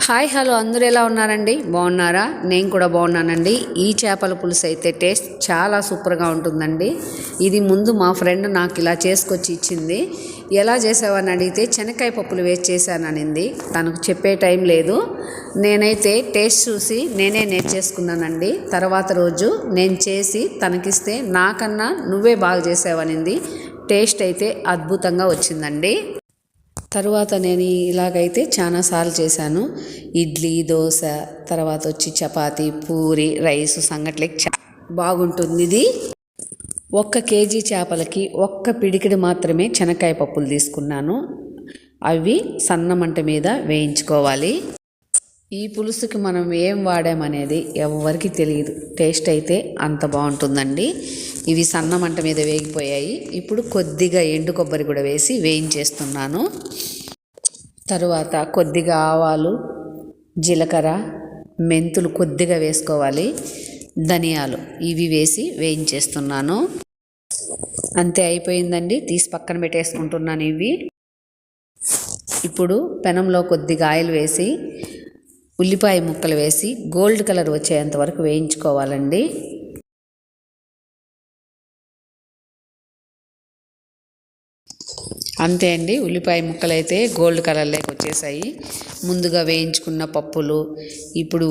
Hi hello అందరూ ఎలా ఉన్నారండి? బాగున్నారా? నేను కూడా బాగున్నానండి. ఈ చేపల పులుసు అయితే టేస్ట్ చాలా సూపర్గా ఉంటుందండి. ఇది ముందు మా ఫ్రెండ్ నాకు ఇలా చేసుకొచ్చి ఇచ్చింది. ఎలా చేసావని అడిగితే శనక్కాయ పప్పులు వేసి చేశాననింది. తనకు చెప్పే టైం లేదు. నేనైతే టేస్ట్ చూసి నేనే నేర్చేసుకున్నానండి. తర్వాత రోజు నేను చేసి తనకిస్తే నాకన్నా నువ్వే బాగా చేసావనింది. టేస్ట్ అయితే అద్భుతంగా వచ్చిందండి. తరువాత నేను ఇలాగైతే చాలాసార్లు చేశాను. ఇడ్లీ, దోశ, తర్వాత వచ్చి చపాతీ, పూరి, రైస్ సంగట్లకి బాగుంటుంది ఇది. 1 కేజీ చేపలకి 1 పిడికిడి మాత్రమే శనక్కాయ పప్పులు తీసుకున్నాను. అవి సన్న మంట మీద వేయించుకోవాలి. ఈ పులుసుకి మనం ఏం వాడామనేది ఎవరికి తెలియదు. టేస్ట్ అయితే అంత బాగుంటుందండి. ఇవి సన్న మంట మీద వేగిపోయాయి. ఇప్పుడు కొద్దిగా ఎండు కొబ్బరి కూడా వేసి వేయించేస్తున్నాను. తరువాత కొద్దిగా ఆవాలు, జీలకర్ర, మెంతులు కొద్దిగా వేసుకోవాలి. ధనియాలు ఇవి వేసి వేయించేస్తున్నాను. అంతే, అయిపోయిందండి. తీసి పక్కన పెట్టేసుకుంటున్నాను ఇవి. ఇప్పుడు పెనంలో కొద్దిగా ఆయిల్ వేసి ఉల్లిపాయ ముక్కలు వేసి గోల్డ్ కలర్ వచ్చేంత వరకు వేయించుకోవాలండి. అంతే అండి, ఉల్లిపాయ ముక్కలు అయితే గోల్డ్ కలర్లోకి వచ్చేసాయి. ముందుగా వేయించుకున్న పప్పులు, ఇప్పుడు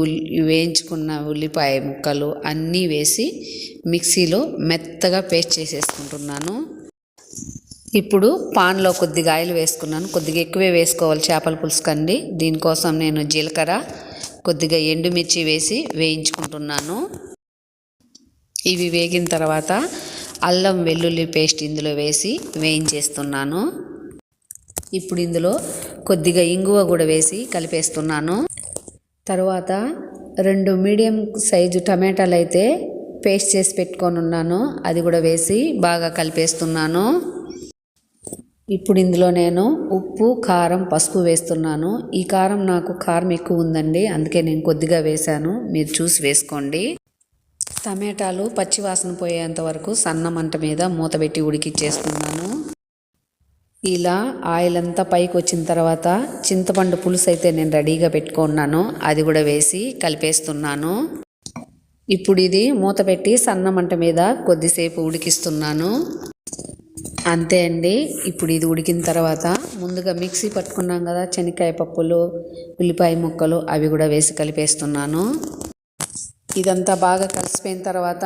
వేయించుకున్న ఉల్లిపాయ ముక్కలు అన్నీ వేసి మిక్సీలో మెత్తగా పేస్ట్ చేసేసుకుంటున్నాను. ఇప్పుడు పాన్లో కొద్దిగా ఆయిల్ వేసుకున్నాను. కొద్దిగా ఎక్కువే వేసుకోవాలి చేపల పులుసు కండి. దీనికోసం నేను జీలకర్ర, కొద్దిగా ఎండుమిర్చి వేసి వేయించుకుంటున్నాను. ఇవి వేగిన తర్వాత అల్లం వెల్లుల్లి పేస్ట్ ఇందులో వేసి వేయించేస్తున్నాను. ఇప్పుడు ఇందులో కొద్దిగా ఇంగువ కూడా వేసి కలిపేస్తున్నాను. తర్వాత 2 మీడియం సైజు టమాటాలు అయితే పేస్ట్ చేసి పెట్టుకొని ఉన్నాను. అది కూడా వేసి బాగా కలిపేస్తున్నాను. ఇప్పుడు ఇందులో నేను ఉప్పు, కారం, పసుపు వేస్తున్నాను. ఈ నాకు కారం ఎక్కువ ఉందండి, అందుకే నేను కొద్దిగా వేశాను. మీరు చూసి వేసుకోండి. టమాటాలు పచ్చివాసన పోయేంత వరకు సన్న మంట మీద మూత పెట్టి ఉడికిచ్చేస్తున్నాను. ఇలా ఆయిల్ అంతా పైకి వచ్చిన తర్వాత చింతపండు పులుసు అయితే నేను రెడీగా పెట్టుకున్నాను. అది కూడా వేసి కలిపేస్తున్నాను. ఇప్పుడు ఇది మూత పెట్టి సన్న మంట మీద కొద్దిసేపు ఉడికిస్తున్నాను. అంతే అండి. ఇప్పుడు ఇది ఉడికిన తర్వాత ముందుగా మిక్సీ పట్టుకున్నాం కదా శనక్కాయ పప్పులు, ఉల్లిపాయ ముక్కలు, అవి కూడా వేసి కలిపేస్తున్నాను. ఇదంతా బాగా కలిసిపోయిన తర్వాత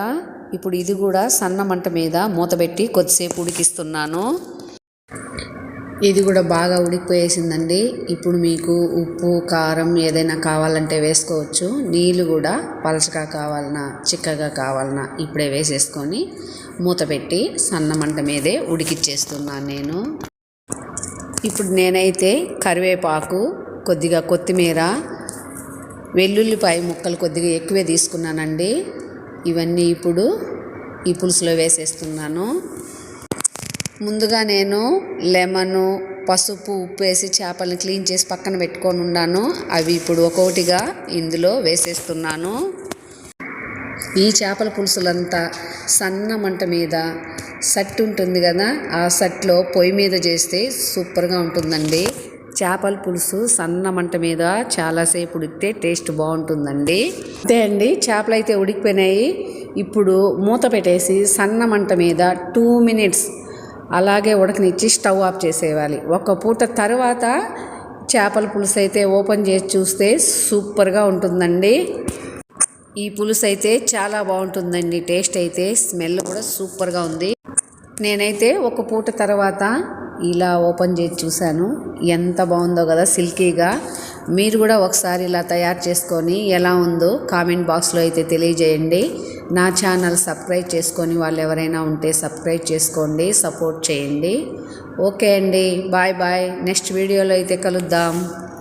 ఇప్పుడు ఇది కూడా సన్న మంట మీద మూత పెట్టి కొద్దిసేపు ఉడికిస్తున్నాను. ఇది కూడా బాగా ఉడికిపోయేసిందండి. ఇప్పుడు మీకు ఉప్పు, కారం ఏదైనా కావాలంటే వేసుకోవచ్చు. నీళ్ళు కూడా పలచగా కావాలన్నా చిక్కగా కావాలన్నా ఇప్పుడే వేసేసుకొని మూత పెట్టి సన్న మంట మీదే ఉడికిచ్చేస్తున్నాను నేను. ఇప్పుడు నేనైతే కరివేపాకు, కొద్దిగా కొత్తిమీర, వెల్లుల్లిపాయ ముక్కలు కొద్దిగా ఎక్కువే తీసుకున్నానండి. ఇవన్నీ ఇప్పుడు ఈ పులుసులో వేసేస్తున్నాను. ముందుగా నేను లెమను, పసుపు, ఉప్పు వేసి చేపలను క్లీన్ చేసి పక్కన పెట్టుకొని ఉన్నాను. అవి ఇప్పుడు ఒక్కొక్కటిగా ఇందులో వేసేస్తున్నాను. ఈ చేపల పులుసులంతా సన్న మంట మీద సట్టు ఉంటుంది కదా, ఆ సట్లో పొయ్యి మీద చేస్తే సూపర్గా ఉంటుందండి. చేపల పులుసు సన్న మంట మీద చాలాసేపు ఉడికితే టేస్ట్ బాగుంటుందండి. అంతే అండి, చేపలు అయితే ఉడికిపోయినాయి. ఇప్పుడు మూత పెట్టేసి సన్న మంట మీద 2 మినిట్స్ అలాగే ఉడకనిచ్చి స్టవ్ ఆఫ్ చేసేయాలి. 1 పూట తర్వాత చేపల పులుసు అయితే ఓపెన్ చేసి చూస్తే సూపర్గా ఉంటుందండి. ఈ పులుసు అయితే చాలా బాగుంటుందండి. టేస్ట్ అయితే స్మెల్ కూడా సూపర్గా ఉంది. నేనైతే 1 పూట తర్వాత ఇలా ఓపెన్ చేసి చూశాను. ఎంత బాగుందో కదా, సిల్కీగా. మీరు కూడా ఒకసారి ఇలా తయారు చేసుకొని ఎలా ఉందో కామెంట్ బాక్స్లో అయితే తెలియజేయండి. నా ఛానల్ సబ్స్క్రైబ్ చేసుకొని వాళ్ళు ఎవరైనా ఉంటే సబ్స్క్రైబ్ చేసుకోండి, సపోర్ట్ చేయండి. ఓకే అండి, బాయ్ బాయ్. నెక్స్ట్ వీడియోలో అయితే కలుద్దాం.